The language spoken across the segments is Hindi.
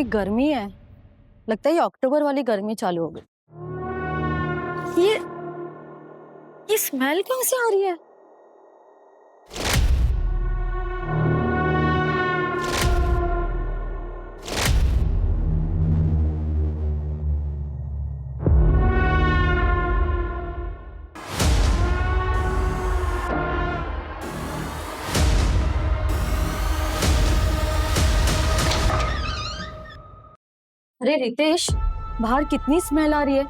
कितनी गर्मी है। लगता है ये अक्टूबर वाली गर्मी चालू हो गई। ये स्मेल कहाँ से आ रही है? अरे रितेश, बाहर कितनी स्मेल आ रही है।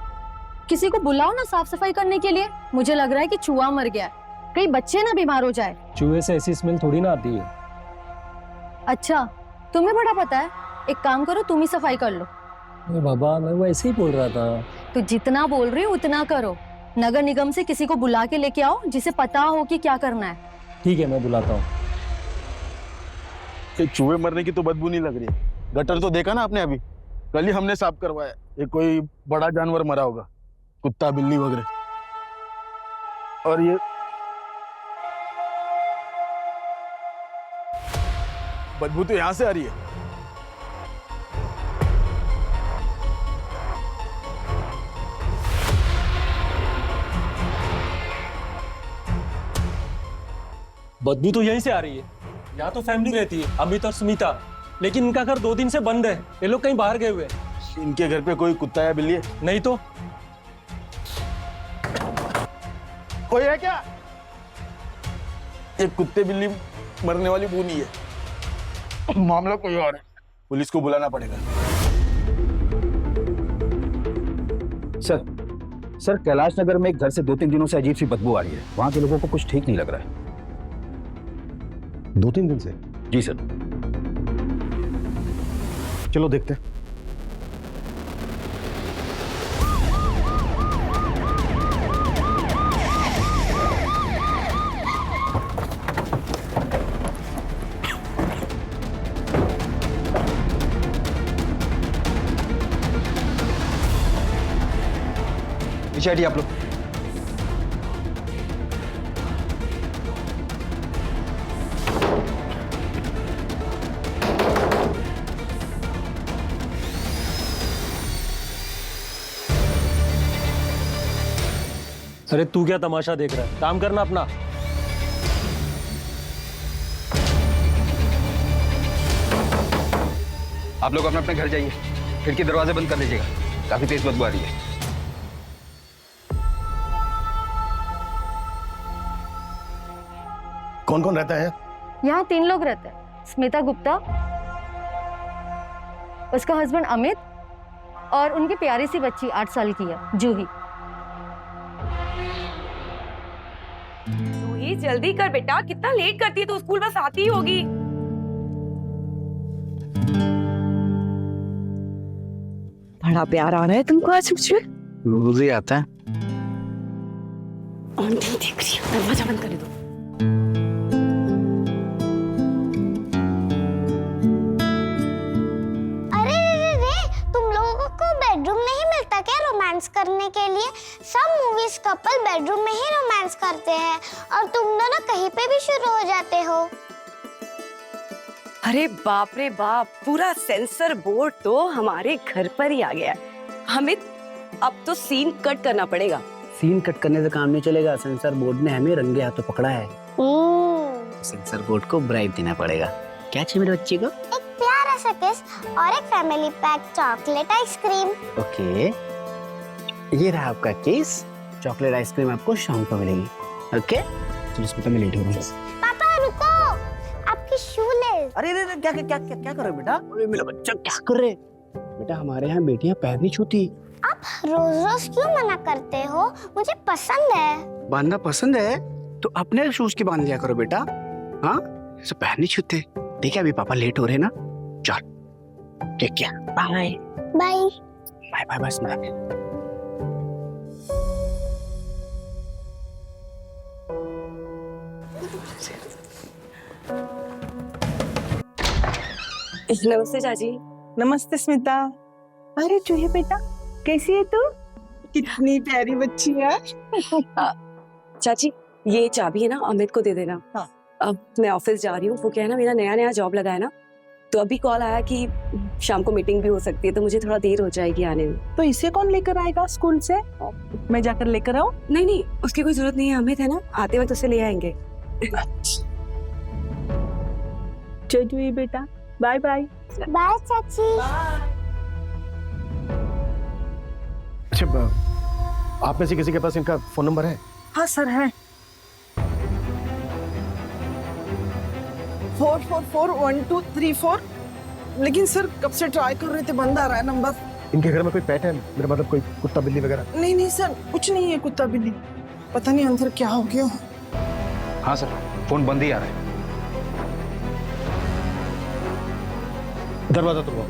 किसी को बुलाओ ना साफ सफाई करने के लिए। मुझे लग रहा है कि चूहा मर गया है, कहीं बच्चे ना बीमार हो जाए। चूहे से ऐसी स्मेल थोड़ी ना आती है। अच्छा, तुम्हें बड़ा पता है। एक काम करो, तुम ही सफाई कर लो। अरे बाबा, मैं वो ऐसे ही बोल रहा था। तो जितना बोल रही हो उतना करो। नगर निगम से किसी को बुला के लेके आओ जिसे पता हो कि क्या करना है। ठीक है, मैं बुलाता हूँ। चूहे मरने की तो बदबू नहीं लग रही। गटर तो देखा ना आपने, अभी कल ही हमने साफ करवाया। ये कोई बड़ा जानवर मरा होगा, कुत्ता बिल्ली वगैरह। और ये बदबू तो यहां से आ रही है। बदबू तो यहीं से आ रही है। यहाँ तो फैमिली रहती है, अमित और स्मिता। लेकिन इनका घर 2 दिन से बंद है। ये लोग कहीं बाहर गए हुए हैं। इनके घर पे कोई कुत्ता या बिल्ली है? नहीं तो कोई है क्या? ये कुत्ते बिल्ली मरने वाली बू नहीं है, मामला कोई और है। पुलिस को बुलाना पड़ेगा। सर कैलाश नगर में एक घर से 2-3 दिनों से अजीब सी बदबू आ रही है। वहां के लोगों को कुछ ठीक नहीं लग रहा है। 2-3 दिन से? जी सर। चलो देखते हैं। पीछे हटिए आप लोग। अरे तू क्या तमाशा देख रहा है? काम करना अपना। आप लोग अपने अपने घर जाइए। खिड़की दरवाजे बंद कर लीजिएगा, काफी तेज बदबू आ रही है। कौन कौन रहता है? यहाँ 3 लोग रहते हैं। स्मिता गुप्ता, उसका हस्बैंड अमित और उनकी प्यारी सी बच्ची 8 साल की है, जूही। जूही जल्दी कर बेटा, कितना लेट करती है? तो स्कूल बस आती ही होगी। बड़ा प्यार आ रहा है तुमको आज मुझे। रोज ही आता है। आंटी देख रही है, दरवाजा बंद कर दो। तुम लोगों को बेडरूम नहीं मिलता क्या रोमांस करने के लिए? सब मूवीज कपल बेडरूम में ही रोमांस करते हैं और तुम दोनों कहीं पे भी शुरू हो जाते हो। अरे बाप रे बाप, पूरा सेंसर बोर्ड तो हमारे घर पर ही आ गया। अमित, अब तो सीन कट करना पड़ेगा। सीन कट करने से काम नहीं चलेगा। सेंसर बोर्ड ने हमें रंगे हाथों पकड़ा है। सेंसर बोर्ड को ब्राइब देना पड़ेगा। क्या चाहिए मेरे बच्चे को? एक प्यारा सा किस और एक family pack chocolate ice cream. Okay, ये रहा आपका केस। चॉकलेट आइसक्रीम आपको शाम को मिलेगी। ओके, चलो इसमें तो मैं लेट हो रहा हूँ। पापा रुको, आपकी शूलेस। अरे क्या क्या क्या क्या कर रहे हो बेटा? अरे मेरा बच्चा क्या कर रहे? बेटा हमारे यहाँ बेटियां पैर नहीं छूती। आप रोज रोज क्यों मना करते हो? मुझे पसंद है। बांधना पसंद है तो अपने शूज की बांध लिया करो बेटा। हाँ, ऐसे पैर नहीं छूते। ठीक है, अभी पापा लेट हो रहे ना। चल ठीक है, बाय बाय बाय बाय बस ना। नमस्ते चाची। नमस्ते स्मिता। अरे चूहे बेटा, कैसी है तू? कितनी प्यारी बच्ची है। चाची, ये चाबी है ना, अमित को दे देना। हाँ। अब मैं ऑफिस जा रही हूँ। वो क्या है ना, मेरा नया नया जॉब लगा है ना, तो अभी कॉल आया कि शाम को मीटिंग भी हो सकती है, तो मुझे थोड़ा देर हो जाएगी आने में। तो इसे कौन लेकर आएगा स्कूल से? मैं जाकर लेकर आऊं? नहीं नहीं, उसकी कोई जरूरत नहीं है, अमित है ना, आते वक्त उसे ले आएंगे। चल जूही बेटा, बाय बाय। बाय चाची। अच्छा, आप में से किसी के पास इनका फोन नंबर है? हाँ सर है। 444124। लेकिन सर कब से ट्राई कर रहे थे, बंद आ रहा है नंबर। इनके घर में कोई पेट है? मेरा मतलब कोई कुत्ता बिल्ली वगैरह? नहीं नहीं सर, कुछ नहीं है कुत्ता बिल्ली। पता नहीं अंदर क्या हो गया। हाँ सर, फोन बंद ही आ रहा है। दरवाजा तोड़वाओ।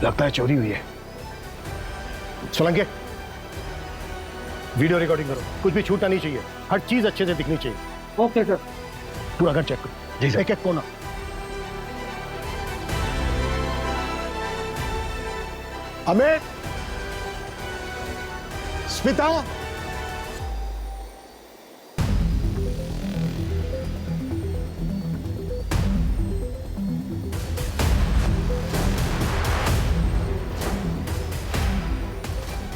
लगता है चोरी हुई है। सोलंके, वीडियो रिकॉर्डिंग करो, कुछ भी छूटना नहीं चाहिए, हर चीज अच्छे से दिखनी चाहिए। Okay sir. पूरा घर चेक करो, जी एक एक कोना। अमित, स्मिता,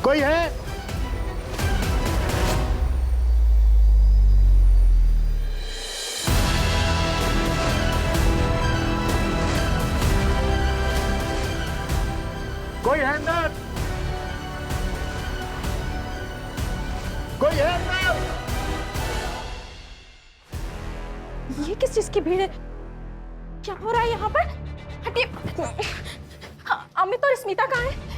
कोई है? कोई है अंदर? कोई है अंदर? ये किस चीज की भीड़ है? क्या हो रहा है यहाँ पर? हटिए। अमित और स्मिता कहाँ है?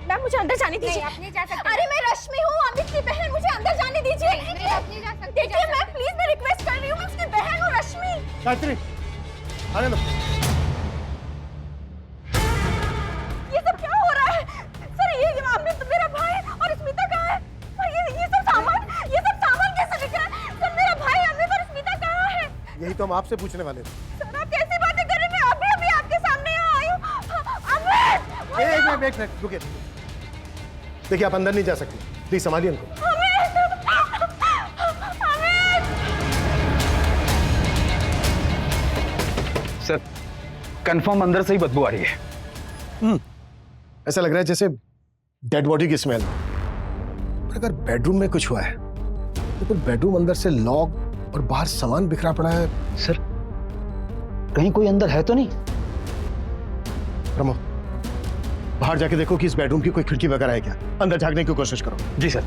मैम मुझे अंदर जाने दीजिए। आप नहीं जा सकते। अरे मैं रश्मि हूँ, अमित की बहन, मुझे अंदर जाने दीजिए। नहीं, आप नहीं जा सकते। देखिए मैम प्लीज, मैं रिक्वेस्ट कर रही हूँ, मैं उसकी बहन हूँ रश्मि। गायत्री, आने दो। ये सब क्या हो रहा है? सर ये अमित मेरा भाई और स्मिता कहाँ है? और ये सब सामान कैसे दिख रहा है? सर मेरा भाई अमित और स्मिता कहाँ है? यही तो हम आपसे पूछने वाले थे। सर आप कैसी बातें कर रहे हैं? मैं अभी आपके सामने यहाँ आई हूँ। अमित! एक मिनट रुकिए। देखिए आप अंदर नहीं जा सकते, प्लीज संभालिए उनको। सर, कंफर्म अंदर से ही बदबू आ रही है। ऐसा लग रहा है जैसे डेड बॉडी की स्मेल। पर अगर बेडरूम में कुछ हुआ है तो फिर बेडरूम अंदर से लॉक और बाहर सामान बिखरा पड़ा है। सर, कहीं कोई अंदर है तो नहीं? रमो, बाहर जाके देखो कि इस बेडरूम की कोई खिड़की वगैरह है क्या। अंदर झांकने की कोशिश करो। जी सर।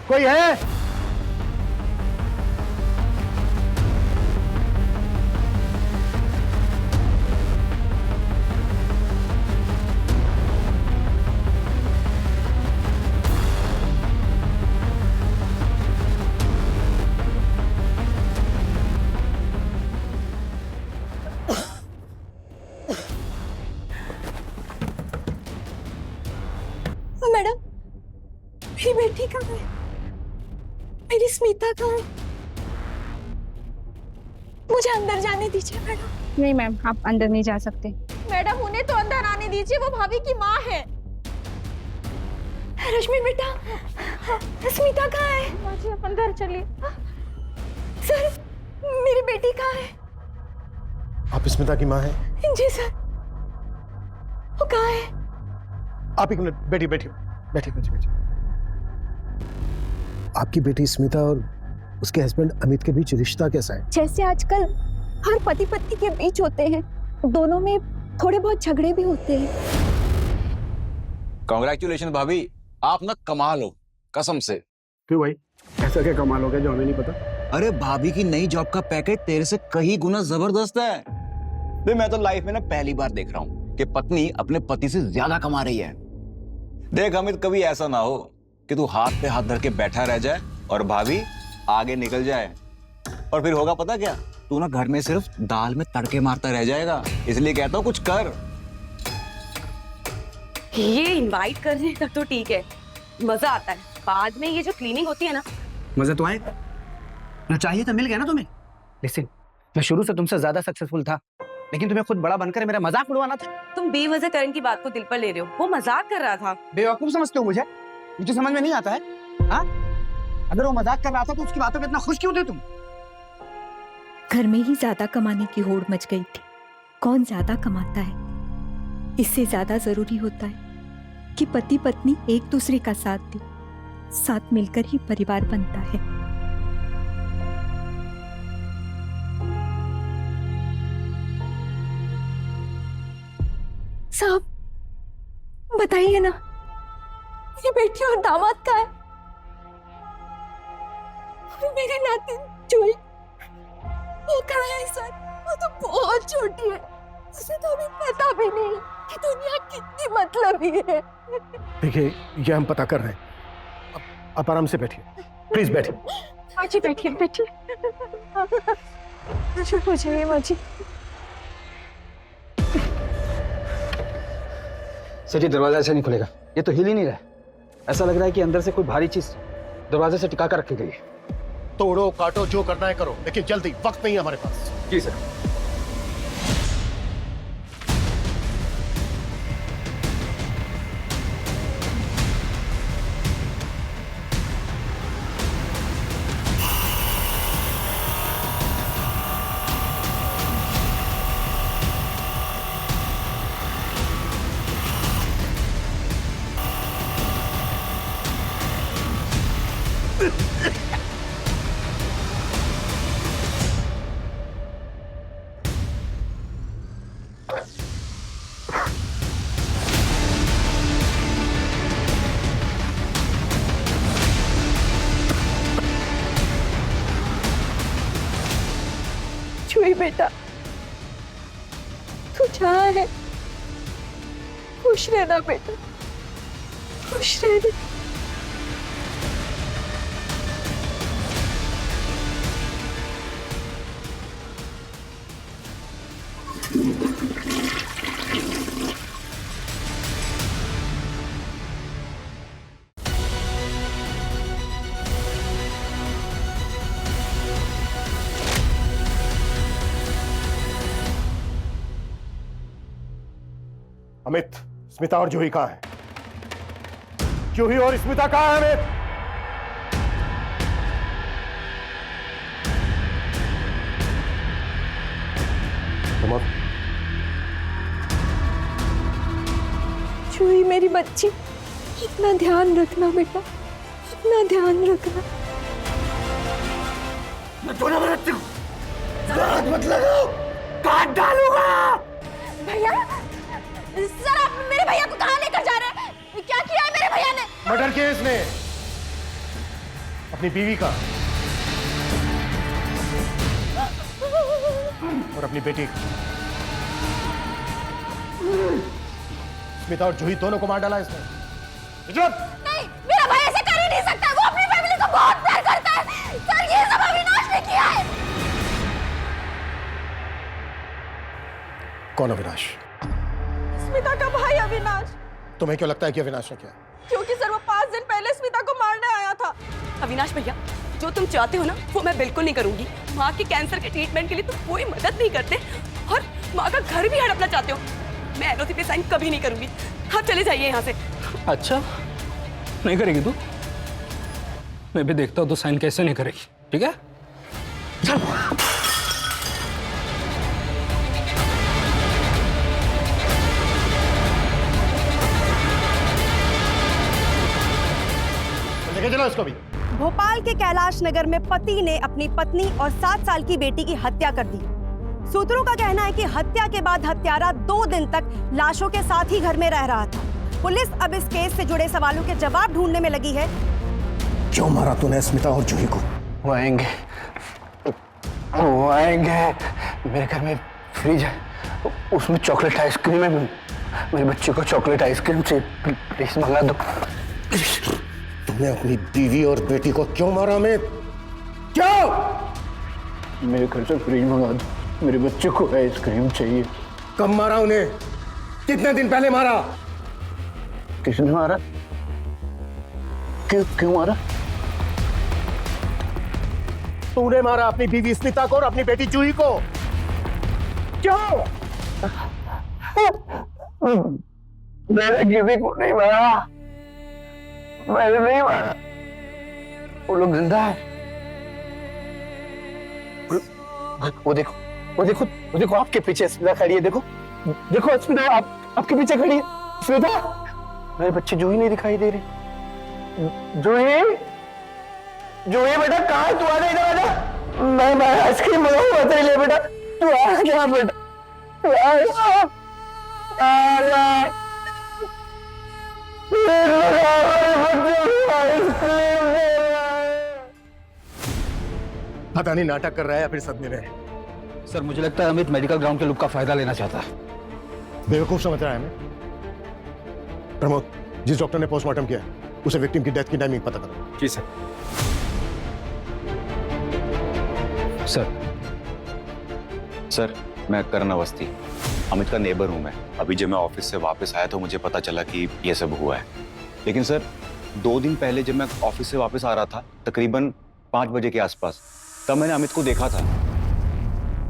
कोई है? मैडम मेरी बेटी कहाँ है? मेरी स्मिता कहाँ है? मुझे अंदर जाने दीजिए मैडम। नहीं मैम, आप अंदर नहीं जा सकते। मैडम उन्हें तो अंदर आने दीजिए, वो भाभी की माँ है। रश्मि बेटा, स्मिता कहाँ है? मुझे आप अंदर चलिए। सर मेरी बेटी कहाँ है? आप स्मिता की माँ हैं? जी सर। वो कहाँ है? आप एक मिनट बैठिए बैठिए बैठिए बैठिए बैठिए। आपकी बेटी स्मिता और उसके हस्बैंड अमित के बीच रिश्ता कैसा है? जैसे आजकल हर पति पत्नी के बीच होते हैं, दोनों में थोड़े बहुत झगड़े भी होते हैं। कांग्रेचुलेशन भाभी, आप ना कमाल हो, कसम से। क्यों भाई, ऐसा क्या कमाल हो गया जो हमें नहीं पता? अरे भाभी की नई जॉब का पैकेज तेरे से कहीं गुना जबरदस्त है। भाई मैं तो लाइफ में ना पहली बार देख रहा हूँ कि पत्नी अपने पति से ज्यादा कमा रही है। देख अमित, कभी ऐसा ना हो कि तू हाथ पे हाथ धर के बैठा रह जाए और भाभी आगे निकल जाए। और फिर होगा पता क्या, तू ना घर में सिर्फ दाल में तड़के मारता रह जाएगा। इसलिए कहता हूँ कुछ कर। ये इनवाइट करने तक तो ठीक है, मजा आता है, बाद में ये जो क्लीनिंग होती है ना। मजा तो आएगा ना, चाहिए तो मिल गया ना तुम्हें। लिसन, मैं शुरू से तुमसे ज्यादा सक्सेसफुल था, लेकिन तुम्हें खुद बड़ा बनकर मेरा मजाक उड़वाना था। तुम बेवजह करण की बात को दिल पर ले रहे हो, वो मजाक कर रहा था। बेवकूफ समझते हो मुझे? मुझे समझ में नहीं आता है। हाँ, अगर वो मजाक कर रहा था तो उसकी बातों में इतना खुश क्यों थे तुम? घर में ही ज्यादा कमाने की होड़ मच गई थी। कौन ज्यादा कमाता है, इससे ज्यादा जरूरी होता है कि पति पत्नी एक दूसरे का साथ दे। साथ मिलकर ही परिवार बनता है। साहब, बताइए ना, मेरी बेटी और दामाद का है? और मेरी नातिन जूही, वो कहाँ है सर? वो तो बहुत छोटी है, उसे तो अभी पता भी नहीं कि दुनिया कितनी मतलबी है। देखिए, ये हम पता कर रहे हैं। आप आराम से बैठिए, प्लीज बैठिए। माँ जी बैठिए, बैठिए। मुझे माँ जी। सर, ये दरवाजा ऐसे नहीं खुलेगा, ये तो हिल ही नहीं रहा है। ऐसा लग रहा है कि अंदर से कोई भारी चीज दरवाजे से टिका कर रखी गई है। तोड़ो काटो, जो करना है करो, लेकिन जल्दी, वक्त नहीं है हमारे पास। जी सर। जूही बेटा, तू जहाँ है खुश रहना बेटा, खुश रहना। अमित, स्मिता और जूही कहाँ है? जूही और स्मिता कहाँ है अमित? जूही मेरी बच्ची, अपना ध्यान रखना बेटा, अपना ध्यान रखना। मैं तो ना मरती हूँ, हाथ मत लगाओ, काट डालूंगा। भैया, सर आप मेरे भैया को कहाँ लेकर जा रहे हैं? क्या किया है मेरे भैया ने? मर्डर किया इसने, अपनी बीवी का और अपनी बेटी का। स्मिता और जूही दोनों को मार डाला इसने। नहीं, मेरा भाई ऐसे कर ही नहीं सकता, वो अपनी फैमिली को बहुत प्यार करता है। सर ये सब अविनाश ने किया है। कौन अविनाश? स्मिता का भाई अविनाश। तुम्हें क्यों लगता है कि अविनाश ने किया? क्योंकि सर वो 5 दिन पहले स्मिता को मारने आया था। अविनाश भैया, जो तुम चाहते हो ना वो मैं बिल्कुल नहीं करूंगी। माँ के कैंसर के ट्रीटमेंट के लिए तुम कोई मदद नहीं करते और माँ का घर भी हड़पना चाहते हो। मैं एलओसी पे साइन कभी नहीं करूंगी। आप चले जाइए यहाँ से। अच्छा, नहीं करेगी तू? मैं भी देखता हूँ तो साइन कैसे नहीं करेगी। ठीक है, चल। चलो इसको भी। भोपाल के कैलाश नगर में पति ने अपनी पत्नी और 7 साल की बेटी की हत्या कर दी। सूत्रों का कहना है कि हत्या के बाद हत्यारा 2 दिन तक लाशों के साथ ही घर में रह रहा था। पुलिस अब इस केस से जुड़े सवालों के जवाब ढूंढने में लगी है। क्यों मारा तूने स्मिता और जूही को? वो आएंगे, वो आएंगे। मेरे घर में फ्रिज है, उसमें चॉकलेट आइसक्रीम है। मेरे बच्चे को चॉकलेट आइसक्रीम से प्लीज मंगा दो। तुमने अपनी बीवी और बेटी को क्यों मारा अमित? क्यों? मेरे घर से फ्रिज मंगा दो, मेरे बच्चे को आइसक्रीम चाहिए। कब मारा उन्हें? कितने दिन पहले मारा? किसने मारा? क्यों मारा? तूने मारा अपनी बीवी स्मिता को और अपनी बेटी जूही को। क्यों? मैंने किसी को नहीं मारा, मैंने नहीं मारा। वो लोग जिंदा है। वो देखो, वो देखो, वो देखो आपके पीछे स्मिता खड़ी है। देखो देखो स्मिता, आपके पीछे खड़ी है स्मिता। मेरे बच्चे जूही नहीं दिखाई दे रही। जूही, जूही बेटा कहाँ है? तू आ जा, इधर आ जा। मैं आइसक्रीम मंगाऊंगा तेरे लिए बेटा। तू आ जा बेटा, तू आ जा, आ जा। पता नहीं नाटक कर रहा है या फिर सदमे में। सर मुझे लगता है अमित मेडिकल ग्राउंड के लुक का फायदा लेना चाहता है। बेवकूफ समझ रहा है हमें। प्रमोद, जिस डॉक्टर ने पोस्टमार्टम किया उसे विक्टिम की डेथ की टाइमिंग पता करो। जी सर। सर मैं करण अवस्थी, अमित का नेबर हूं मैं। अभी जब मैं ऑफिस से वापस आया तो मुझे पता चला कि ये सब हुआ है। लेकिन सर 2 दिन पहले जब मैं ऑफिस से वापस आ रहा था, तकरीबन 5 बजे के आसपास, तब मैंने अमित को देखा था।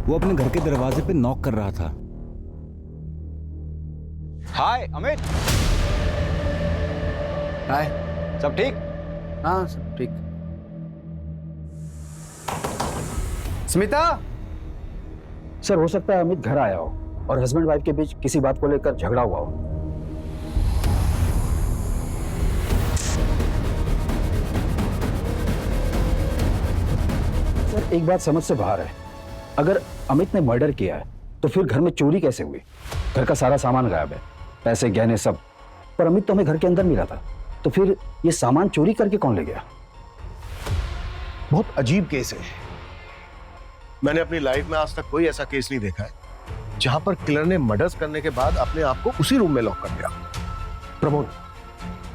वो अपने घर के दरवाजे पे नॉक कर रहा था। हाय अमित। हाय, सब ठीक? हाँ सब ठीक। स्मिता। सर हो सकता है अमित घर आया हो और हस्बैंड वाइफ के बीच किसी बात को लेकर झगड़ा हुआ हो। सर एक बात समझ से बाहर है, अगर अमित ने मर्डर किया है तो फिर घर में चोरी कैसे हुई? घर का सारा सामान गायब है, पैसे गहने सब, पर अमित तो हमें घर के अंदर मिला था, तो फिर ये सामान चोरी करके कौन ले गया? बहुत अजीब केस है। मैंने अपनी लाइफ में आज तक कोई ऐसा केस नहीं देखा है जहां पर किलर ने मर्डर्स करने के बाद अपने आप को उसी रूम में लॉक कर दिया। प्रमोद,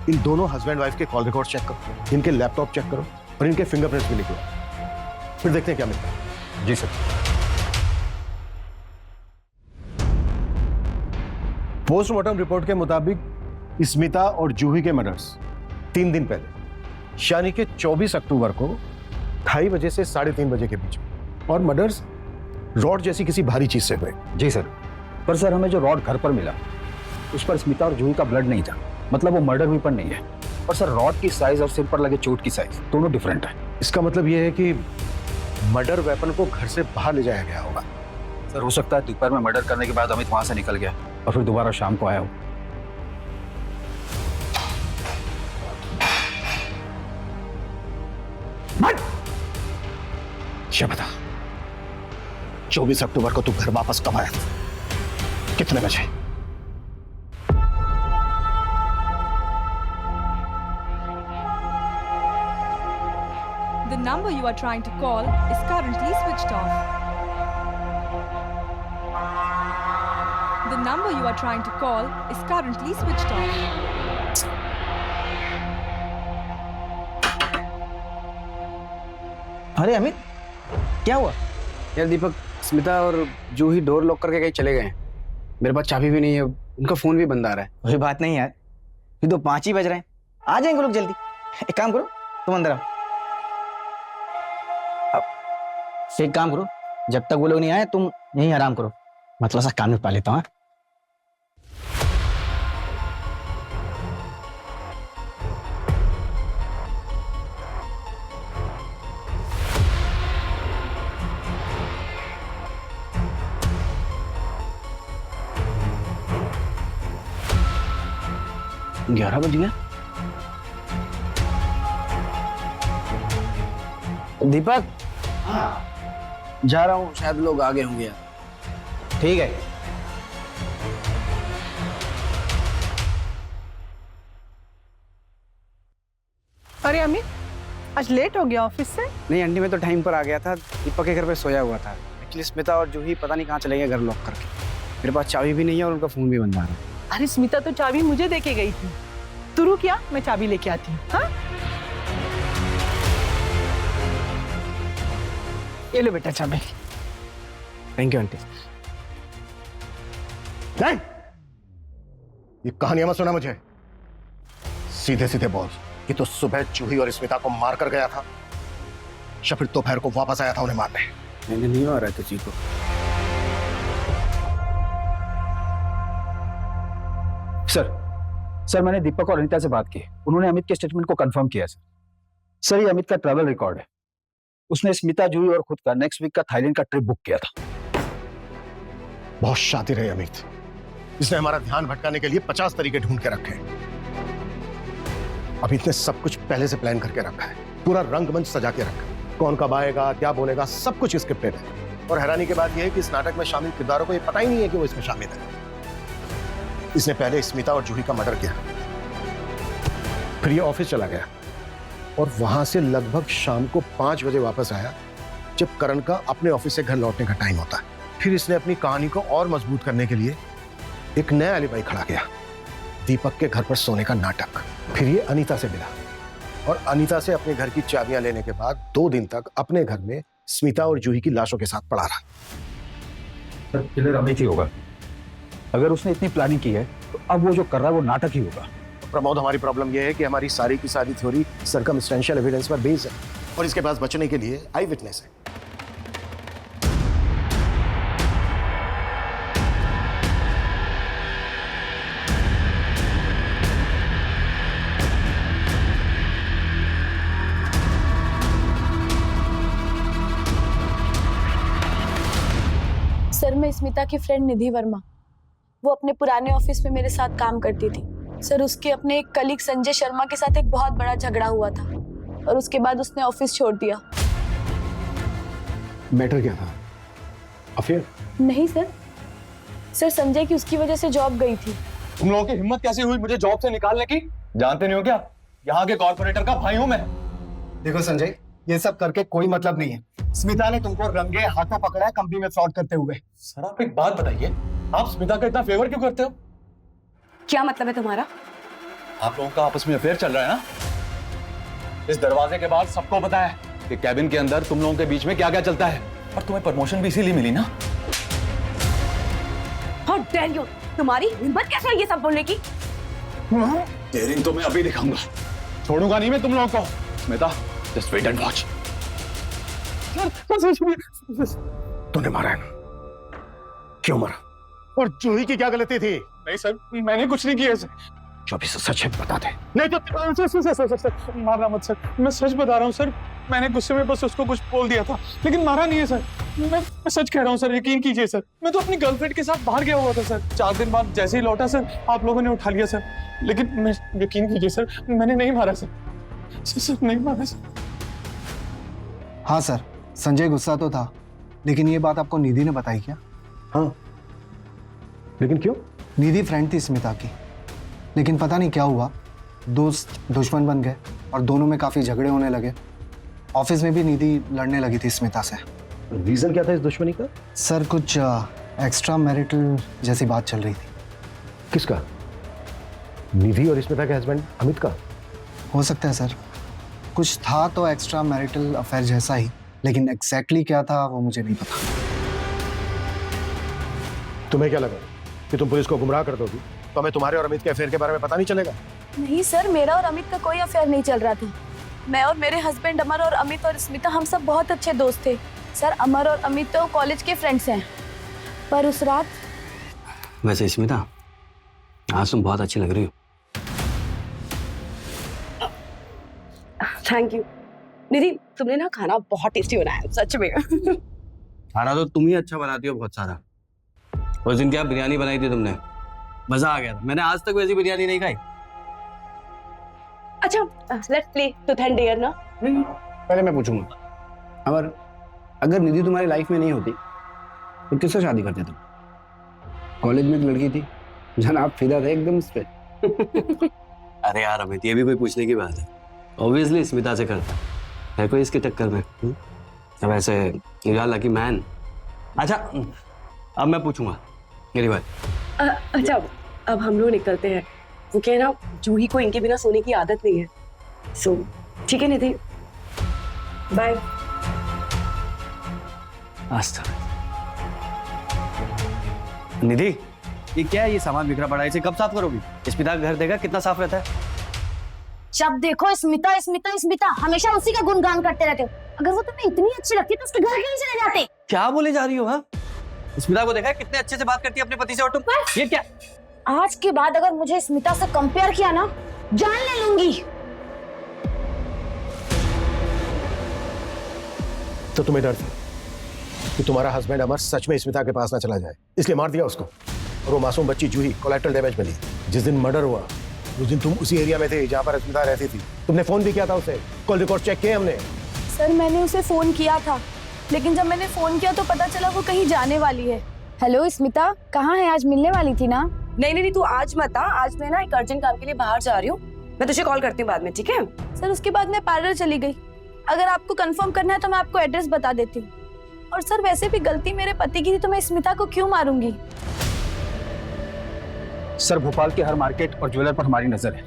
इन दोनों हस्बैंड वाइफ के कॉल रिकॉर्ड चेक करो, इनके लैपटॉप चेक करो और इनके फिंगरप्रिंट्स भी निकलो, फिर देखते हैं क्या मिलता है। जी सर। पोस्टमार्टम रिपोर्ट के मुताबिक स्मिता और जूही के मर्डर्स 3 दिन पहले, यानी कि 24 अक्टूबर को 2:30 बजे से 3:30 बजे के बीच में, और मर्डर्स रॉड जैसी किसी भारी चीज से हुए। जी सर। पर सर हमें जो रॉड घर पर मिला उस पर स्मिता और जूही का ब्लड नहीं था, मतलब वो मर्डर वेपन नहीं है। और सर रॉड की साइज और सिर पर लगे चोट की साइज दोनों डिफरेंट है। इसका मतलब ये है कि मर्डर वेपन को घर से बाहर ले जाया गया होगा। सर हो सकता है दोपहर में मर्डर करने के बाद अमित वहां से निकल गया और फिर दोबारा शाम को आया हो। ये बता, 24 अक्टूबर को तू घर वापस कब आया? कितने बजे? The number you are trying to call is currently switched off. The number you are trying to call is currently switched off. अरे अमित, क्या हुआ? यार दीपक, स्मिता और जूही डोर लॉक करके कहीं चले गए हैं। मेरे पास चाबी भी नहीं है, उनका फोन भी बंद आ रहा है। कोई बात नहीं यार, ये तो 5 ही बज रहे हैं, आ जाएंगे लोग जल्दी। एक काम करो, तुम अंदर आओ। एक काम करो, जब तक वो लोग नहीं आए तुम यहीं आराम करो, मैं थोड़ा सा काम निपटा लेता हूँ। हाँ 11 बज गया। दीपक, जा रहा हूँ, शायद लोग आगे होंगे यार। ठीक है। अरे अमित, आज लेट हो गया ऑफिस से? नहीं आंटी, मैं तो टाइम पर आ गया था, दीपक के घर पे सोया हुआ था। एक्चुअली स्मिता और जूही पता नहीं कहाँ चले गए घर लॉक करके। मेरे पास चाबी भी नहीं है और उनका फोन भी बंद आ रहा है। अरे स्मिता तो चाबी मुझे देके गई थी। तू रुक, क्या मैं चाबी लेके आती हूँ। हाँ ये लो बेटा चाबी। Thank you aunty. नहीं, ये कहानियां मत सुना मुझे। सीधे सीधे बोल कि तो सुबह जूही और स्मिता को मार कर गया था या फिर दोपहर को वापस आया था उन्हें मारने? मैंने नहीं मारा था जी को। सर मैंने दीपक और अनीता से बात की, उन्होंने अमित के स्टेटमेंट को कंफर्म किया सर ये अमित का ट्रैवल रिकॉर्ड है। उसने स्मिता, जूही और खुद का नेक्स्ट वीक का थाईलैंड का ट्रिप बुक किया था। बहुत शातिर है अमित, इसने हमारा ध्यान भटकाने के लिए 50 तरीके ढूंढ के रखे हैं। अमित ने सब कुछ पहले से प्लान करके रखा है, पूरा रंगमंच सजा के रखा है। कौन कब आएगा, क्या बोलेगा, सब कुछ स्क्रिप्टेड है। और हैरानी की बात यह है कि इस नाटक में शामिल किरदारों को यह पता ही नहीं है कि वो इसमें शामिल है। इसने पहले स्मिता और जूही का मर्डर किया, फिर ये ऑफिस चला गया और वहां से लगभग शाम को 5 बजे वापस आया, जब करण का अपने ऑफिस से घर लौटने का टाइम होता है। फिर इसने अपनी कहानी को और मजबूत करने के लिए एक नया एलिबाई खड़ा किया, दीपक के घर पर सोने का नाटक। फिर ये अनीता से मिला और अनीता से अपने घर की चाबियां लेने के बाद 2 दिन तक अपने घर में स्मिता और जूही की लाशों के साथ पड़ा रहा। किलर अमित ही होगा। अगर उसने इतनी प्लानिंग की है तो अब वो जो कर रहा है वो नाटक ही होगा। प्रमोद, हमारी प्रॉब्लम यह है कि हमारी सारी की सारी थ्योरी सर्कमस्टेंशियल एविडेंस पर बेस्ड है और इसके पास बचने के लिए आई विटनेस है। सर, मैं स्मिता की फ्रेंड निधि वर्मा, वो अपने पुराने ऑफिस में मेरे साथ काम करती थी। सर, उसके अपने एक कलीग संजय शर्मा के साथ एक बहुत बड़ा झगड़ा हुआ था और उसके बाद उसने ऑफिस छोड़ दिया। मैटर क्या था? अफेयर? नहीं सर, संजय की उसकी वजह से जॉब गई थी। तुम लोगों की हिम्मत कैसे हुई मुझे जॉब से निकालने की? जानते नहीं हो क्या, यहाँ के कॉर्पोरेटर का भाई हूं मैं। देखो संजय, ये सब करके कोई मतलब नहीं है। स्मिता ने तुमको रंगे हाथों पकड़ा है कंपनी में फ्रॉड करते हुए। सर आप एक बात बताइए, आप स्मिता का इतना फेवर क्यों करते हो? क्या मतलब है तुम्हारा? आप लोगों का आपस में अफेयर चल रहा है ना? इस दरवाजे के बाद सबको पता है कि कैबिन के अंदर तुम लोगों के बीच में क्या क्या चलता है। और तुम्हें प्रमोशन भी इसीलिए मिली ना? How dare you! तुम्हारी हिम्मत कैसे है ये सब बोलने की? डेयरिंग तो मैं अभी दिखाऊंगा, छोड़ूंगा नहीं मैं तुम लोगों को। Smita, just wait and watch. तूने मारा है ना? क्यों मारा? और जूही की क्या गलती थी? नहीं सर, मैंने कुछ नहीं किया सर। जो भी सच है बता दे। नहीं तो सर, मारना मत सर, मैं सच बता रहा हूँ सर। मैंने गुस्से में बस उसको कुछ बोल दिया था, लेकिन मारा नहीं है सर। मैं सच कह रहा हूँ सर, यकीन कीजिए सर। मैं तो अपनी गर्लफ्रेंड के साथ बाहर गया हुआ था सर। 4 दिन बाद जैसे ही लौटा सर, आप लोगों ने उठा लिया सर। लेकिन मैं, यकीन कीजिए सर, मैंने नहीं मारा सर। सर नहीं मारा सर। हाँ सर, संजय गुस्सा तो था, लेकिन ये बात आपको निधि ने बताई क्या? हाँ, लेकिन क्यों? निधि फ्रेंड थी स्मिता की, लेकिन पता नहीं क्या हुआ, दोस्त दुश्मन बन गए और दोनों में काफी झगड़े होने लगे। ऑफिस में भी निधि लड़ने लगी थी स्मिता से। रीजन क्या था इस दुश्मनी का? सर कुछ एक्स्ट्रा मैरिटल जैसी बात चल रही थी। किसका? निधि और स्मिता के हस्बैंड अमित का? हो सकता है सर, कुछ था तो एक्स्ट्रा मैरिटल अफेयर जैसा ही, लेकिन एग्जैक्टली क्या था वो मुझे नहीं पता। तुम्हें क्या लगा कि तुम पुलिस को गुमराह कर दोगी तो हमें तुम्हारे और अमित के अफेयर के बारे में पता नहीं चलेगा? नहीं सर, मेरा और अमित का कोई अफेयर नहीं चल रहा था। मैं और मेरे हस्बैंड अमर और अमित और स्मिता, हम सब बहुत अच्छे दोस्त थे सर। अमर और अमित तो कॉलेज के फ्रेंड्स हैं, पर उस रात। वैसे स्मिता, आज तुम बहुत अच्छी लग रही हो। थैंक यू निधि, तुमने ना खाना बहुत टेस्टी बनाया है सच में। खाना तो तुम ही अच्छा बनाती हो बहुत सारा। उस दिन क्या बिरयानी बनाई थी तुमने, मजा आ गया था। मैंने आज तक वैसी बिरयानी नहीं खाई। अच्छा, let's play truth and dare ना। पहले मैं पूछूंगा, अगर निधि तुम्हारी लाइफ में नहीं होती तो किससे शादी करते तुम? कॉलेज में एक लड़की थी, जनाब फिदा थे एकदम स्ट्रेट। अरे यार अमित, ये भी कोई पूछने की बात है? ऑब्वियसली स्मिता से करता है कोई इसके टक्कर में। अब ऐसे यू आर लकी मैन। अच्छा, अब मैं पूछूंगा मेरी बात। अच्छा, अब हम लोग निकलते हैं। वो कह ना, जूही को इनके बिना सोने की आदत नहीं है। सो ठीक है निधि, बाय। आस्था। निधि, ये क्या है? ये सामान बिखरा पड़ा है, इसे कब साफ करोगी? स्मिता का घर देगा कितना साफ रहता है। जब देखो स्मिता स्मिता स्मिता, हमेशा उसी का गुणगान करते रहते हो। अगर वो तुम्हें इतनी अच्छी लगती है तो उसके घर क्यों नहीं चले जाते? क्या बोले जा रही हो? हाँ, स्मिता को देखा है कितने अच्छे से बात करती है अपने पति से, और तुम ये क्या? आज के बाद अगर मुझे स्मिता से कंपेयर किया ना, जान ले लूंगी। तो तुम्हें डर था कि तुम्हारा हस्बैंड अमर सच में स्मिता के पास ना चला जाए, इसलिए मार दिया उसको। और वो मासूम बच्ची जूही कोलैटरल डैमेज मिली। जिस दिन मर्डर हुआ उस दिन तुम उसी एरिया में थे जहां पर स्मिता रहती थी। तुमने फोन भी किया था उसे, कॉल रिकॉर्ड चेक किए हमने। सर मैंने उसे फोन किया था, लेकिन जब मैंने फोन किया तो पता चला वो कहीं जाने वाली है। हेलो स्मिता, कहाँ है? आज मिलने वाली थी ना? नहीं, तू आज मत आ। आज मैं ना एक अर्जेंट काम के लिए बाहर जा रही हूँ, मैं तुझे कॉल करती हूँ बाद में, ठीक है? सर उसके बाद मैं पार्लर चली गई। अगर आपको कंफर्म करना है तो मैं आपको एड्रेस बता देती हूँ। और सर वैसे भी गलती मेरे पति की थी, तो मैं स्मिता को क्यों मारूंगी? सर, भोपाल के हर मार्केट और ज्वेलर पर हमारी नजर है।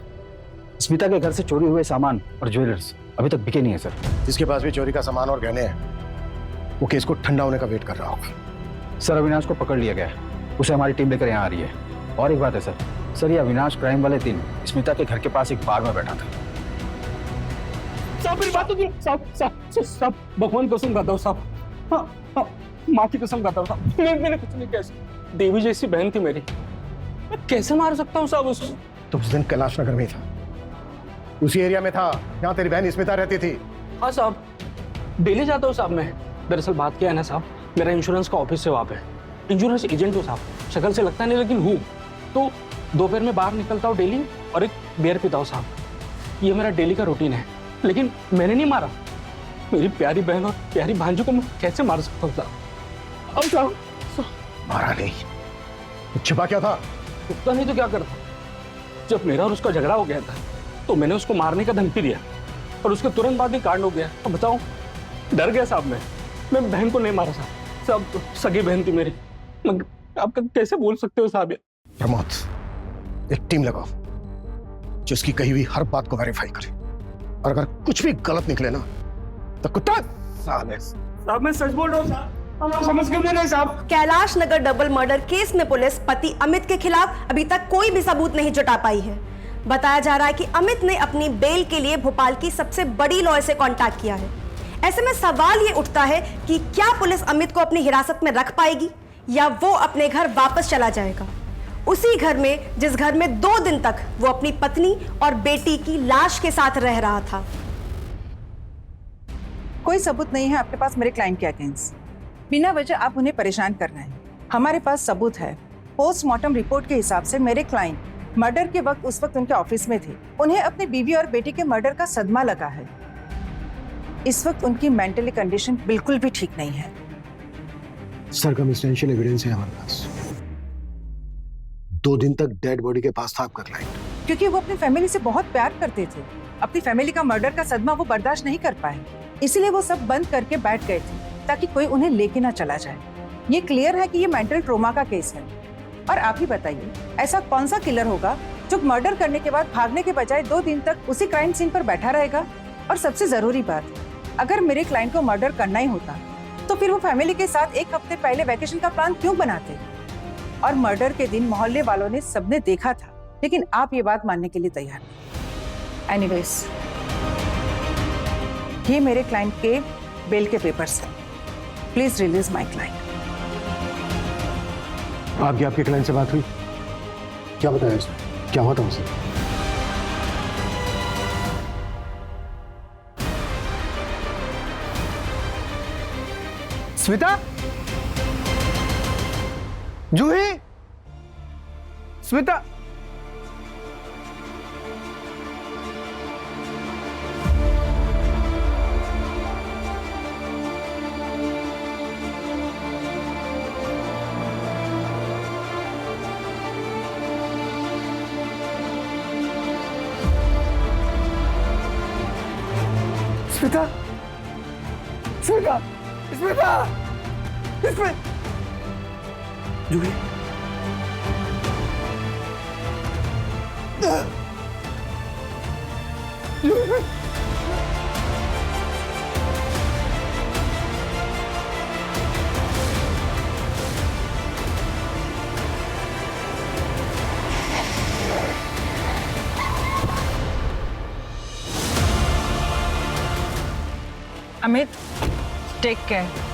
स्मिता के घर से चोरी हुए सामान और ज्वेलर्स अभी तक बिके नहीं है सर। जिसके पास भी चोरी का सामान और गहने हैं वो केस को ठंडा होने का वेट कर रहा होगा। सर, अविनाश को पकड़ लिया गया है, उसे हमारी टीम लेकर यहाँ आ रही है। और एक बात है सर, ये अविनाश क्राइम वाले दिन स्मिता के घर के पास एक बार में बैठा था। साहब मेरी बात तो सुनो। साहब भगवान कसम खाता हूँ साहब। हाँ, माँ की कसम खाता हूँ साहब। मैंने कुछ नहीं किया। देवी जैसी बहन थी मेरी, मैं कैसे मार सकता हूँ साहब उसको? तो उस दिन कैलाश नगर में था, उसी एरिया में था जहाँ तेरी बहन स्मिता रहती थी। हाँ साहब, डेली जाता हूँ साहब मैं। दरअसल बात क्या है ना साहब, मेरा इंश्योरेंस का ऑफिस से वहाँ पे इंश्योरेंस एजेंट हूँ साहब। शक्ल से लगता नहीं लेकिन हूँ। तो दोपहर में बाहर निकलता हूँ डेली और एक बियर पीता हूँ साहब। ये मेरा डेली का रूटीन है। लेकिन मैंने नहीं मारा। मेरी प्यारी बहन और प्यारी भांजी को मैं कैसे मार सकता हूँ साहब? अब साहब मारा नहीं, छिपा क्या था? उतना नहीं तो क्या करता? जब मेरा और उसका झगड़ा हो गया था तो मैंने उसको मारने का धमकी दिया और उसके तुरंत बाद ही कांड हो गया। अब बताओ, डर गया साहब मैं बहन को नहीं मारा साहब। सब सगी बहन थी मेरी। आप कैसे बोल सकते हो साहब? प्रमोद, एक टीम लगाओ जो उसकी कही हुई हर बात को वेरीफाई करे, और अगर कुछ भी गलत निकले ना तो कुत्ता साले। साहब मैं सच बोल रहा हूँ साहब, आप समझ क्यों नहीं रहे साहब? Kailash Nagar double murder case में पुलिस पति अमित के खिलाफ अभी तक कोई भी सबूत नहीं जुटा पाई है। बताया जा रहा है कि अमित ने अपनी बेल के लिए भोपाल की सबसे बड़ी लॉयर से कांटेक्ट किया है। ऐसे में सवाल ये उठता है कि क्या पुलिस अमित को अपनी हिरासत में रख पाएगी या वो अपने घर वापस चला जाएगा, उसी घर में जिस घर में 2 दिन तक वो अपनी पत्नी और बेटी की लाश के साथ रह रहा था। कोई सबूत नहीं है आपके पास मेरे क्लाइंट के अगेंस्ट। बिना वजह आप उन्हें परेशान कर रहे हैं। हमारे पास सबूत है। पोस्टमार्टम रिपोर्ट के हिसाब से मेरे क्लाइंट मर्डर के वक्त उस वक्त उनके ऑफिस में थे। उन्हें अपनी बीवी और बेटी के मर्डर का सदमा लगा है। इस वक्त उनकी मेंटली कंडीशन बिल्कुल भी ठीक नहीं है। सर्कमस्टेंशियल एविडेंस है हमारे पास। 2 दिन तक डेड बॉडी के पास था आपका क्लाइंट, क्योंकि वो अपनी फैमिली से बहुत प्यार करते थे। अपनी फैमिली का मर्डर का सदमा वो बर्दाश्त नहीं कर पाए, इसलिए वो सब बंद करके बैठ गए थे ताकि कोई उन्हें लेके ना चला जाए। ये क्लियर है कि ये मेंटल ट्रोमा का केस है। और आप ही बताइए, ऐसा कौन सा किलर होगा जो मर्डर करने के बाद भागने के बजाय 2 दिन तक उसी क्राइम सीन पर बैठा रहेगा? और सबसे जरूरी बात, अगर मेरे क्लाइंट को मर्डर करना ही होता तो फिर वो फैमिली के साथ 1 हफ्ते पहले वैकेशन का प्लान क्यों बनाते? और मर्डर के दिन मोहल्ले वालों ने सबने देखा था, लेकिन आप ये बात मानने के लिए तैयार नहीं। एनीवेज, ये मेरे क्लाइंट के बेल के पेपर्स हैं। Please release my client. आपके क्लाइंट से बात हुई? क्या बताया उसने? क्या हुआ था उसे? स्मिता, जूही, स्मिता, स्मिता, स्मिता, स्मिता, स्मिता, जूही, अमित, टेक केयर।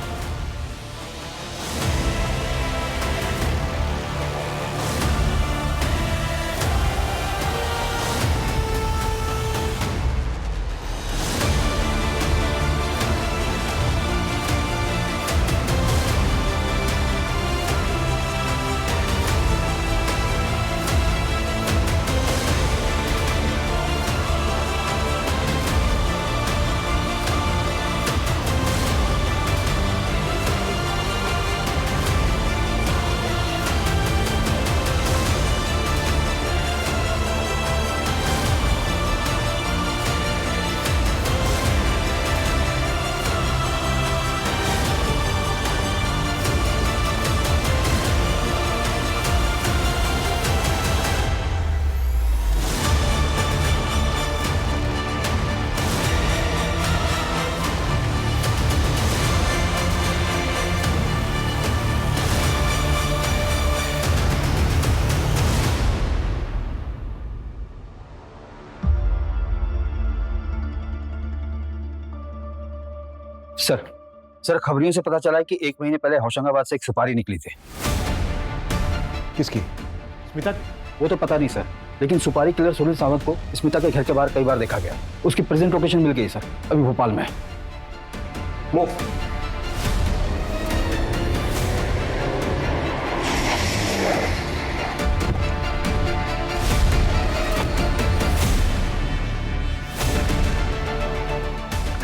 सर खबरियों से पता चला है कि 1 महीने पहले होशंगाबाद से एक सुपारी निकली थी। किसकी? स्मिता? वो तो पता नहीं सर, लेकिन सुपारी किलर सुनील सावंत को स्मिता के घर के बाहर कई बार देखा गया। उसकी प्रेजेंट लोकेशन मिल गई सर, अभी भोपाल में है।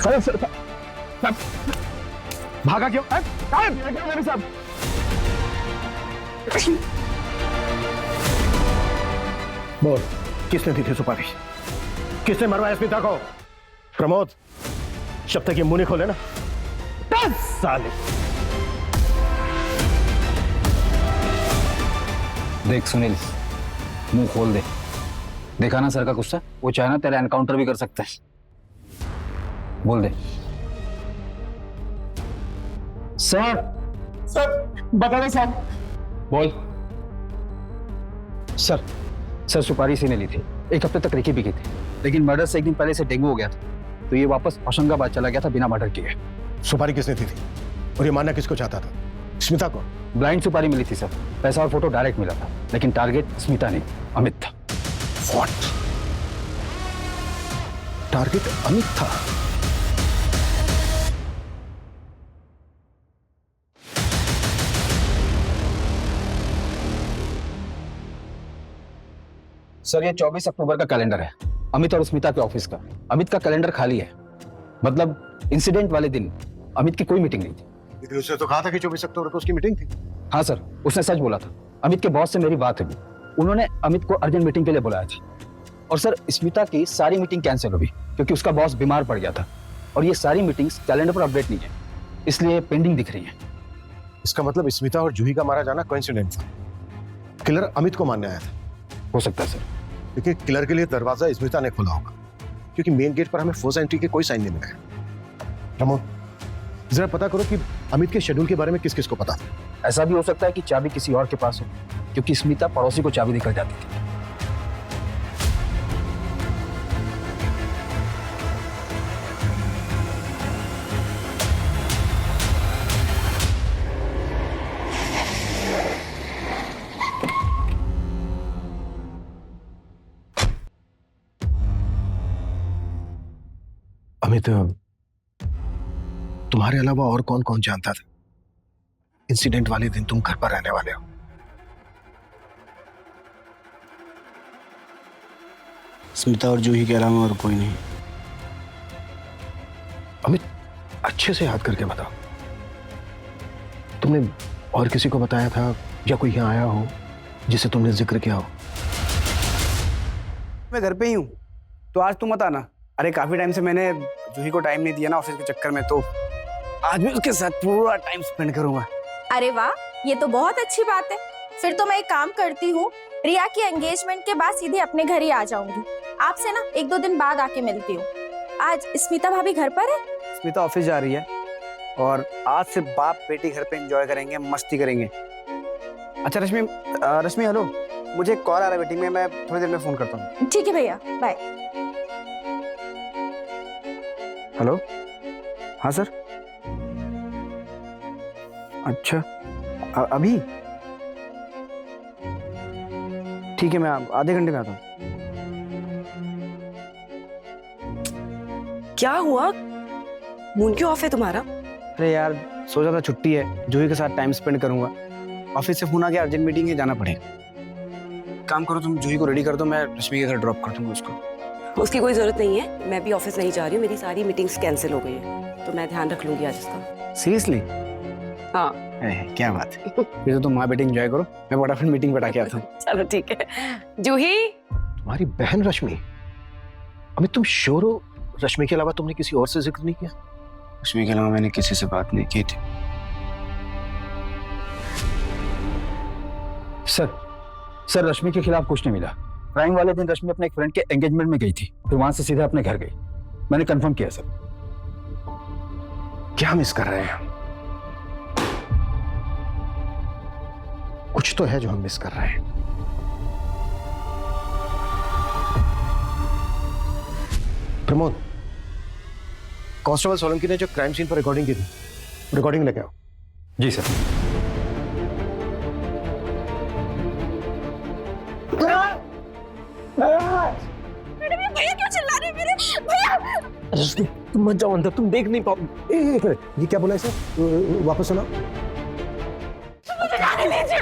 अरे सर, भागा क्यों? मेरे साथ बोल, किसने दी थी सुपारी? किसने मरवाया स्मिता को? प्रमोद, जब तक ये मुंह नहीं खोले ना 10 साल। देख सुनील, मुंह खोल दे। देखा ना सर का गुस्सा? वो चाहे ना तेरा एनकाउंटर भी कर सकते हैं। बोल दे। सर बता दे साहब। बोल। सर सुपारी इसी ने ली थी। 1 हफ्ते तक रेकी भी की थी, लेकिन मर्डर से 1 दिन पहले से डेंगू हो गया था, तो ये वापस होशंगाबाद चला गया था बिना मर्डर किए। सुपारी किसने दी थी और ये मारना किसको चाहता था? स्मिता को? ब्लाइंड सुपारी मिली थी सर, पैसा और फोटो डायरेक्ट मिला था, लेकिन टारगेट स्मिता नहीं अमित था। What? टारगेट अमित था? सर ये 24 अक्टूबर का कैलेंडर है, अमित और स्मिता के ऑफिस का। अमित का कैलेंडर खाली है, मतलब इंसिडेंट वाले दिन अमित की कोई मीटिंग नहीं थी। लेकिन उसने तो कहा था कि 24 अक्टूबर को उसकी मीटिंग थी। हाँ सर, उसने सच बोला था। अमित के बॉस से मेरी बात हुई, उन्होंने अमित को अर्जेंट मीटिंग के लिए बुलाया था। और सर स्मिता की सारी मीटिंग कैंसिल हुई क्योंकि उसका बॉस बीमार पड़ गया था, और ये सारी मीटिंग्स कैलेंडर पर अपडेट नहीं है, इसलिए पेंडिंग दिख रही है। इसका मतलब स्मिता और जूही का मारा जाना कोइंसिडेंट था। किलर अमित को मारने आया था। हो सकता है सर, लेकिन किलर के लिए दरवाजा स्मिता ने खोला होगा, क्योंकि मेन गेट पर हमें फोर्स एंट्री के कोई साइन नहीं मिला है। प्रमोद, जरा पता करो कि अमित के शेड्यूल के बारे में किस किस को पता था। ऐसा भी हो सकता है कि चाबी किसी और के पास हो, क्योंकि स्मिता पड़ोसी को चाबी निकल जाती थी। अमित, तुम्हारे अलावा और कौन कौन जानता था इंसिडेंट वाले दिन तुम घर पर रहने वाले हो? स्मिता और जूही के अलावा और कोई नहीं। अमित, अच्छे से याद करके बताओ, तुमने और किसी को बताया था या कोई यहाँ आया हो जिसे तुमने जिक्र किया हो? मैं घर पे ही हूँ, तो आज तुम मत आना। अरे काफी टाइम से मैंने जूही को टाइम नहीं दिया ना ऑफिस के चक्कर में, तो आज मैं उसके साथ पूरा टाइम स्पेंड करूंगा। अरे वाह, ये तो बहुत अच्छी बात है। फिर तो मैं एक काम करती हूँ, रिया की एंगेजमेंट के बाद सीधे अपने घर ही आ जाऊंगी। आपसे ना 1-2 दिन बाद आके मिलती हूँ। आज स्मिता भाभी घर पर है? स्मिता ऑफिस जा रही है और आज से बाप बेटी घर पे एंजॉय करेंगे, मस्ती करेंगे। अच्छा रश्मि हेलो, मुझे एक कॉल आ रहा है मीटिंग में, मैं थोड़ी देर में फोन करता हूँ। ठीक है भैया, बाय। हेलो हाँ सर। अच्छा अभी ठीक है, मैं आधे घंटे में आता हूँ। क्या हुआ? मून क्यों ऑफ है तुम्हारा? अरे यार सोचा था छुट्टी है, जूही के साथ टाइम स्पेंड करूंगा। ऑफिस से फोन आ गया, अर्जेंट मीटिंग है, जाना पड़ेगा। काम करो तुम, जूही को रेडी कर दो, मैं रश्मि के घर ड्रॉप कर दूंगा उसको। उसकी कोई जरूरत नहीं है, मैं भी ऑफिस नहीं जा रही हूँ, मेरी सारी मीटिंग्स कैंसिल हो गई है, तो मैं ध्यान रख लूंगी आज इसका। सीरियसली? हाँ। क्या बात है। फिर तो तुम माँ बेटी एंजॉय करो, मैं फटाफट मीटिंग बटा के आता हूँ। चलो ठीक है। जूही, तुम्हारी बहन रश्मि? अमित तुम श्योर हो रश्मि के अलावा तुमने किसी और से जिक्र नहीं किया? रश्मि के अलावा मैंने किसी से बात नहीं की थी। सर रश्मि के खिलाफ कुछ नहीं मिला। क्राइम वाले दिन रश्मि अपने एक फ्रेंड के एंगेजमेंट में गई थी, फिर वहां से सीधा अपने घर गई। मैंने कंफर्म किया सर। क्या मिस कर रहे हैं हम? कुछ तो है जो हम मिस कर रहे हैं। प्रमोद, कांस्टेबल सोलंकी ने जो क्राइम सीन पर रिकॉर्डिंग की थी, रिकॉर्डिंग लेके आओ। जी सर। भैया क्यों चिल्ला रहे हैं मेरे? भैया तुम मत जाओ अंदर, तुम देख नहीं पाओगे। एक मिनट, ये क्या बोला है सर? वापस सुना।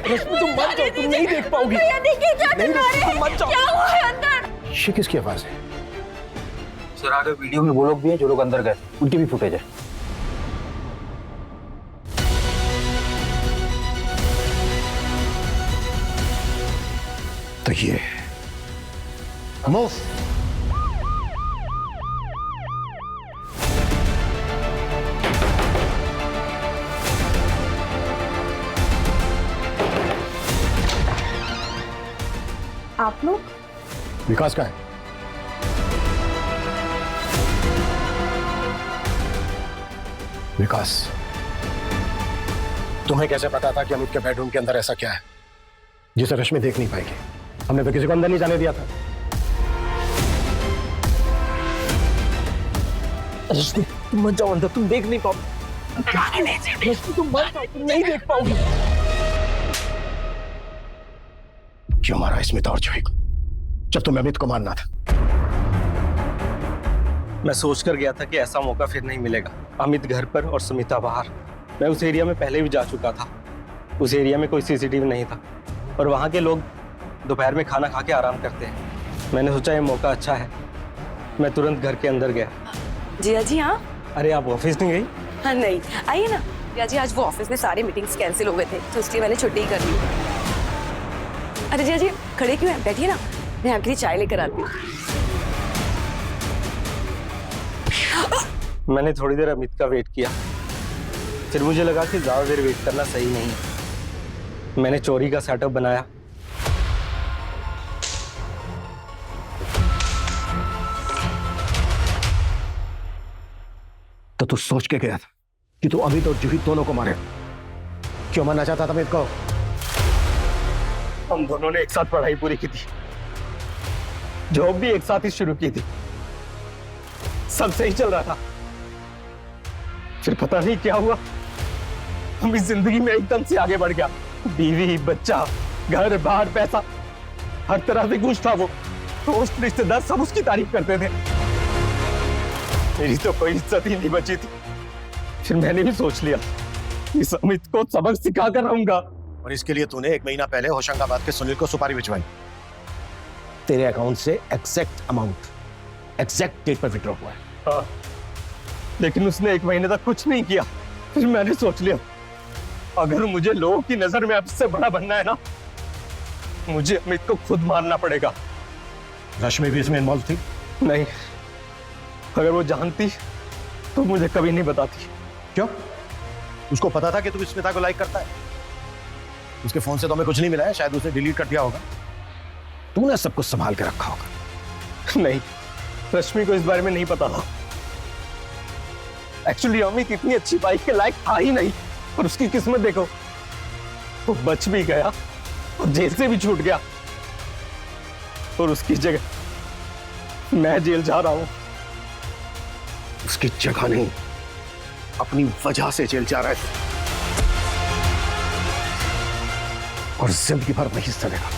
रश्मि तुम मत जाओ, तुम नहीं देख पाओगी। भैया देखिए क्या नहीं, चिल्ला रहे तुम मत जाओ। क्या हुआ है अंदर? ये किसकी आवाज है? सर आगे वीडियो में वो लोग भी हैं जो लोग अंदर गए, उनकी भी फुटेज है। तो ये मूव। आप लोग? विकास का है। विकास, तुम्हें कैसे पता था कि अमित के बेडरूम के अंदर ऐसा क्या है जिसे रश्मि देख नहीं पाएगी? हमने तो किसी को अंदर नहीं जाने दिया था। रश्मि तुम मत जाओ अंदर, तुम देख नहीं पाओगे। रश्मि तुम मत जाओ, तुम नहीं देख पाओगी। क्यों मारा स्मिता और जूही को जब तुम्हें अमित को मारना था? मैं सोच कर गया था कि ऐसा मौका फिर नहीं मिलेगा। अमित घर पर और सुमिता बाहर। मैं उस एरिया में पहले भी जा चुका था। उस एरिया में कोई सीसीटीवी नहीं था और वहाँ के लोग दोपहर में खाना खा के आराम करते हैं। मैंने सोचा ये मौका अच्छा है, मैं तुरंत घर के अंदर गया। जिया जी हाँ। अरे आप ऑफिस नहीं गई? हाँ नहीं, आइए ना। जिया जी आज वो ऑफिस में सारे मीटिंग्स कैंसिल हो गए थे, तो इसलिए मैंने छुट्टी कर ली। अरे जिया जी खड़े क्यों हैं? बैठिए ना, मैं आपके लिए चाय लेकर आती हूँ। मैंने थोड़ी देर अमित का वेट किया, फिर मुझे लगा कि ज्यादा देर वेट करना सही नहीं है। मैंने चोरी का सेटअप बनाया। तो तू सोच के गया था कि तू अमित और जूही दोनों को मारे? क्यों मारना चाहता था अमित को? हम दोनों ने एक साथ पढ़ाई पूरी की थी, जॉब भी एक साथ ही शुरू की थी, सब सही चल रहा था। फिर पता नहीं क्या हुआ, हम इस जिंदगी में एकदम से आगे बढ़ गया। बीवी, बच्चा, घर बार, पैसा, हर तरह से खुश था वो। दोस्त, रिश्तेदार सब उसकी तारीफ करते थे। मेरी तो कोई इज्जत ही नहीं बची थी। फिर मैंने भी सोच लिया इस अमित को सबक सिखा कर रहूंगा। और इसके लिए तूने 1 महीना पहले होशंगाबाद के सुनील को सुपारी भिजवाई। तेरे अकाउंट से एग्जैक्ट अमाउंट, एग्जैक्ट डेट पर विड्रॉ हुआ है। हाँ, लेकिन उसने 1 महीने तक कुछ नहीं किया। फिर मैंने सोच लिया अगर मुझे लोगों की नजर में आपसे बड़ा बनना है ना, मुझे अमित को खुद मारना पड़ेगा। रश्मि भी इसमें इन्वॉल्व थी? नहीं, अगर वो जानती तो मुझे कभी नहीं बताती। क्यों? उसको पता था कि तू स्मिता को लाइक करता है? उसके फोन से तो हमें कुछ नहीं मिला है, शायद उसने डिलीट कर दिया होगा। तूने सब कुछ संभाल के रखा होगा। नहीं, रश्मि को इस बारे में नहीं पता था। एक्चुअली अमित इतनी अच्छी बाइक के लायक था ही नहीं, और उसकी किस्मत देखो, वो बच भी गया और जेल से भी छूट गया, और उसकी जगह मैं जेल जा रहा हूं। उसकी जगह नहीं, अपनी वजह से जेल जा रहा है और जिंदगी भर वही सड़ेगा।